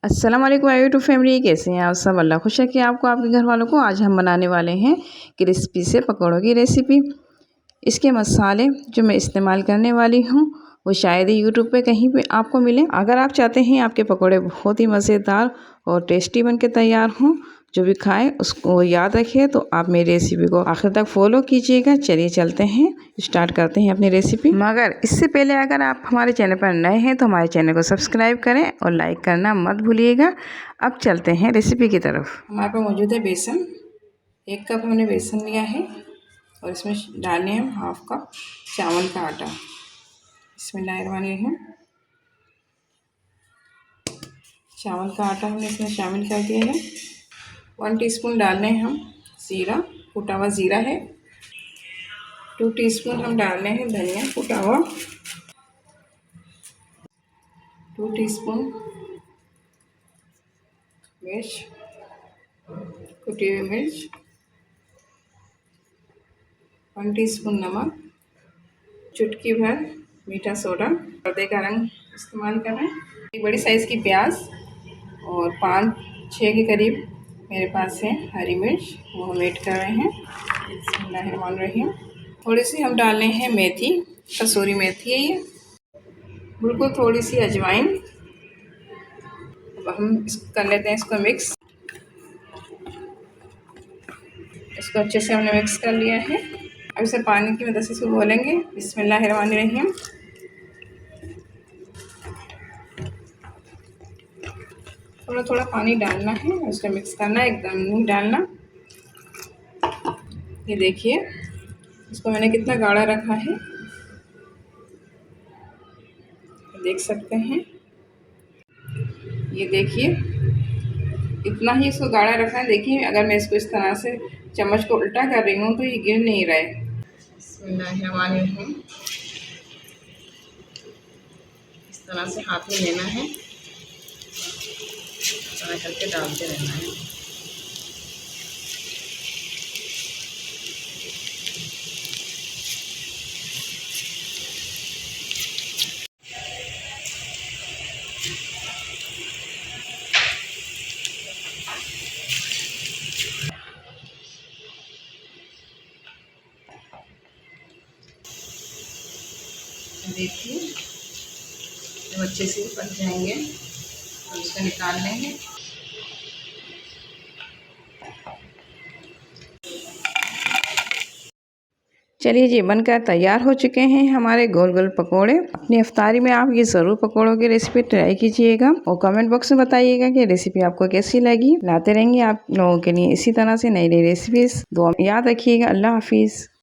अस्सलाम वालेकुम YouTube family, कैसे हैं आप सब। अल्लाह खुश है कि आपको आपके घर वालों को। आज हम बनाने वाले हैं क्रिस्पी से पकौड़ों की रेसिपी। इसके मसाले जो मैं इस्तेमाल करने वाली हूँ वो शायद ही यूट्यूब पे कहीं पे आपको मिले। अगर आप चाहते हैं आपके पकौड़े बहुत ही मज़ेदार और टेस्टी बन के तैयार हों, जो भी खाए उसको याद रखिए, तो आप मेरी रेसिपी को आखिर तक फॉलो कीजिएगा। चलिए चलते हैं, स्टार्ट करते हैं अपनी रेसिपी। मगर इससे पहले अगर आप हमारे चैनल पर नए हैं तो हमारे चैनल को सब्सक्राइब करें और लाइक करना मत भूलिएगा। अब चलते हैं रेसिपी की तरफ। हमारे पास मौजूद है बेसन। 1 कप हमने बेसन लिया है और इसमें डालें हम हाफ कप चावल का आटा। बिस्मिल्लाहिर्रहमानिर्रहीम। चावल का आटा हमने इसमें शामिल कर दिया है। 1 टीस्पून डालने हैं हम ज़ीरा, कूटा हुआ ज़ीरा है। 2 टीस्पून हम डालने हैं धनिया कूटा हुआ। 2 टीस्पून मिर्च, कुटी हुई मिर्च। 1 टीस्पून नमक, चुटकी भर मीठा सोडा, पर्दे का रंग इस्तेमाल कर रहे हैं। एक बड़ी साइज़ की प्याज और 5-6 के करीब मेरे पास है हरी मिर्च, वो हम ऐड कर रहे हैं। बिस्मिल्लाहिर्रहमानिर्रहीम। थोड़ी सी हम डाल रहे हैं मेथी, कसूरी मेथी है ये, बिल्कुल थोड़ी सी अजवाइन। अब हम कर लेते हैं इसको मिक्स। इसको अच्छे से हमने मिक्स कर लिया है। अब इसे पानी की मदद से इसको घोलेंगे। बिस्मिल्लाहिर्रहमानिर्रहीम। थोड़ा थोड़ा पानी डालना है, उसको मिक्स करना है, एकदम नहीं डालना। ये देखिए इसको मैंने कितना गाढ़ा रखा है, देख सकते हैं। ये देखिए इतना ही इसको गाढ़ा रखना है। देखिए अगर मैं इसको इस तरह से चम्मच को उल्टा कर रही हूँ तो ये गिर नहीं रहा है। बिस्मिल्लाहिर्रहमानिर्रहीम। इस तरह से हाथ में लेना है, इस तरह करके डालते रहना है। देखिए जब अच्छे से पक जाएंगे तो इसको निकाल लेंगे। चलिए जी, बनकर तैयार हो चुके हैं हमारे गोल गोल पकोड़े। अपनी इफ्तारी में आप ये ज़रूर पकोड़ों की रेसिपी ट्राई कीजिएगा और कमेंट बॉक्स में बताइएगा कि रेसिपी आपको कैसी लगी। लाते रहेंगे आप लोगों के लिए इसी तरह से नई नई रेसिपीज़। दुआ में याद रखिएगा। अल्लाह हाफिज़।